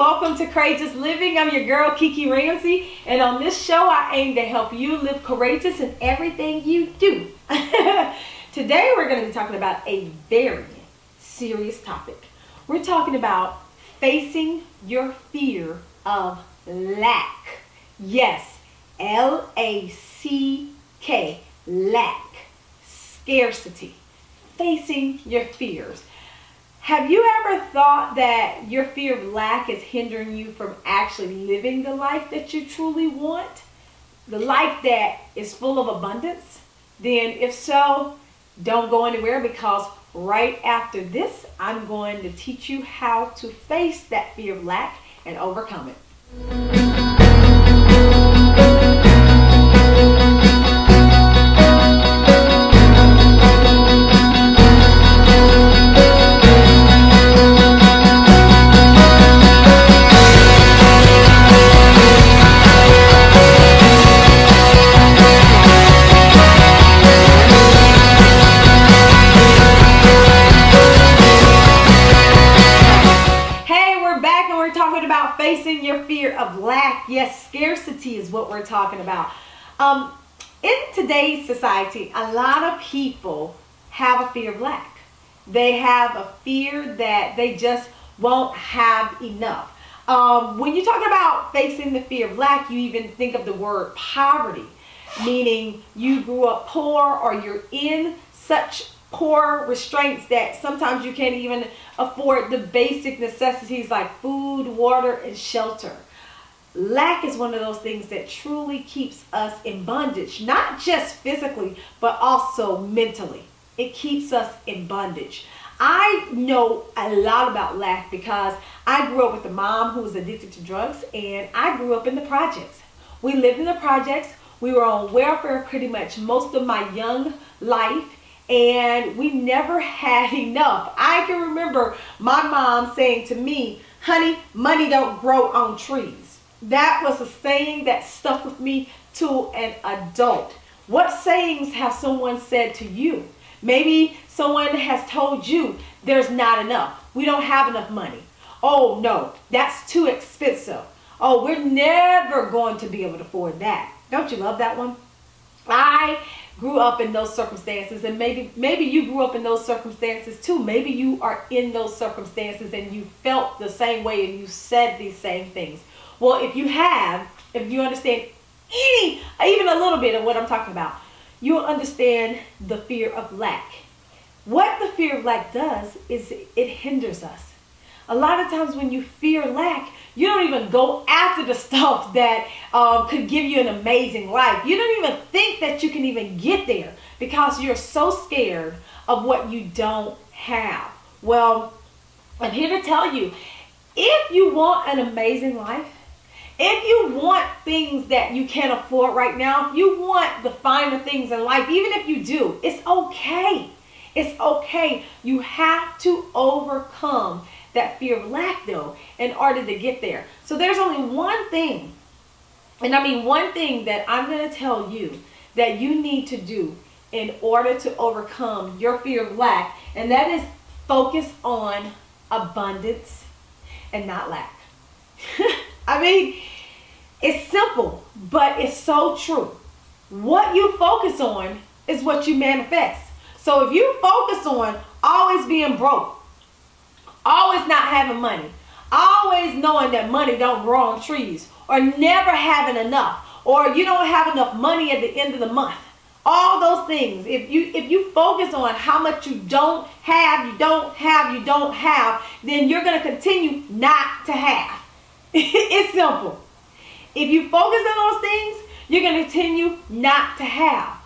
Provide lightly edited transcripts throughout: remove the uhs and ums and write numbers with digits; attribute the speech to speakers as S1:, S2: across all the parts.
S1: welcome to Courageous Living. I'm your girl Kiki Ramsey, and on this show I aim to help you live courageous in everything you do. Today we're going to be talking about a very serious topic. We're talking about facing your fear of lack. Yes, L-A-C-K, lack, scarcity, facing your fears. Have you ever thought that your fear of lack is hindering you from actually living the life that you truly want? The life that is full of abundance? Then if so, don't go anywhere, because right after this, I'm going to teach you how to face that fear of lack and overcome it. Facing your fear of lack. Yes, scarcity is what we're talking about. In today's society, a lot of people have a fear of lack. They have a fear that they just won't have enough. When you talk about facing the fear of lack, you even think of the word poverty, meaning you grew up poor or you're in such poor restraints that sometimes you can't even afford the basic necessities like food, water, and shelter. Lack is one of those things that truly keeps us in bondage, not just physically, but also mentally. It keeps us in bondage. I know a lot about lack because I grew up with a mom who was addicted to drugs, and I grew up in the projects. We lived in the projects. We were on welfare pretty much most of my young life. And we never had enough. I can remember my mom saying to me, "Honey, money don't grow on trees." That was a saying that stuck with me to an adult. What sayings have someone said to you? Maybe someone has told you there's not enough. We don't have enough money. Oh no, that's too expensive. Oh, we're never going to be able to afford that. Don't you love that one? I grew up in those circumstances, and maybe you grew up in those circumstances too. Maybe you are in those circumstances and you felt the same way and you said these same things. Well, if you understand even a little bit of what I'm talking about, you'll understand the fear of lack. What the fear of lack does is it hinders us. A lot of times when you fear lack, you don't even go after the stuff that could give you an amazing life. You don't even think that you can even get there because you're so scared of what you don't have. Well, I'm here to tell you, if you want an amazing life, if you want things that you can't afford right now, if you want the finer things in life, even if you do, it's okay. It's okay. You have to overcome that fear of lack, though, in order to get there. So there's only one thing, and I mean one thing that I'm going to tell you that you need to do in order to overcome your fear of lack, and that is focus on abundance and not lack. I mean, it's simple, but it's so true. What you focus on is what you manifest. So if you focus on always being broke, always not having money, always knowing that money don't grow on trees, or never having enough, or you don't have enough money at the end of the month, all those things, if you focus on how much you don't have, then you're going to continue not to have. It's simple. If you focus on those things, you're going to continue not to have.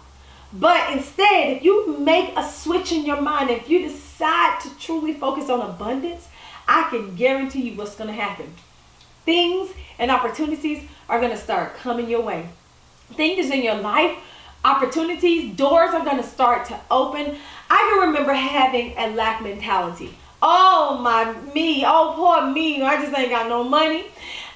S1: But instead, if you make a switch in your mind, if you decide to truly focus on abundance, I can guarantee you what's going to happen. Things and opportunities are going to start coming your way. Things in your life, opportunities, doors are going to start to open. I can remember having a lack mentality. Oh poor me, I just ain't got no money.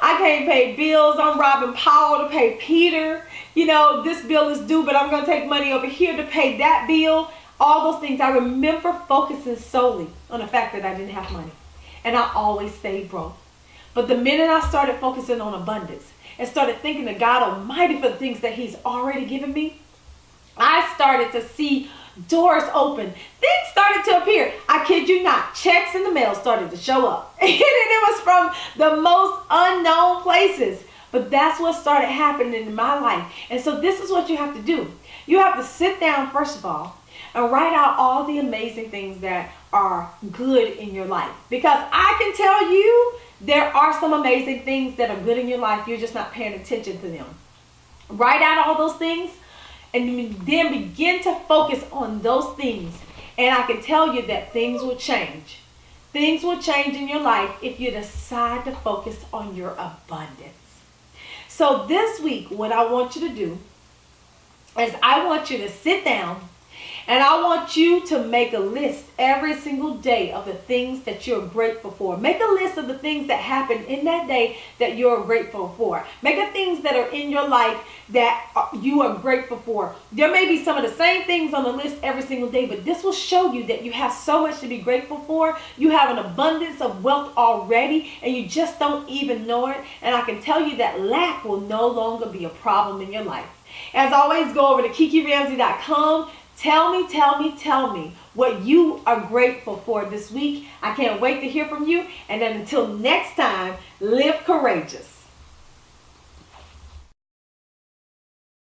S1: I can't pay bills. I'm robbing Paul to pay Peter. This bill is due, but I'm going to take money over here to pay that bill. All those things. I remember focusing solely on the fact that I didn't have money. And I always stayed broke. But the minute I started focusing on abundance and started thanking the God Almighty for the things that He's already given me, I started to see doors open. Things started to appear. I kid you not. Checks in the mail started to show up. And it was from the most unknown places. But that's what started happening in my life. And so this is what you have to do. You have to sit down, first of all, and write out all the amazing things that are good in your life. Because I can tell you there are some amazing things that are good in your life. You're just not paying attention to them. Write out all those things and then begin to focus on those things. And I can tell you that things will change. Things will change in your life if you decide to focus on your abundance. So this week, what I want you to do is I want you to sit down and I want you to make a list every single day of the things that you're grateful for. Make a list of the things that happened in that day that you're grateful for. Make the things that are in your life that you are grateful for. There may be some of the same things on the list every single day, but this will show you that you have so much to be grateful for. You have an abundance of wealth already, and you just don't even know it. And I can tell you that lack will no longer be a problem in your life. As always, go over to KikiRamsey.com. Tell me what you are grateful for this week. I can't wait to hear from you. And then until next time, live courageous.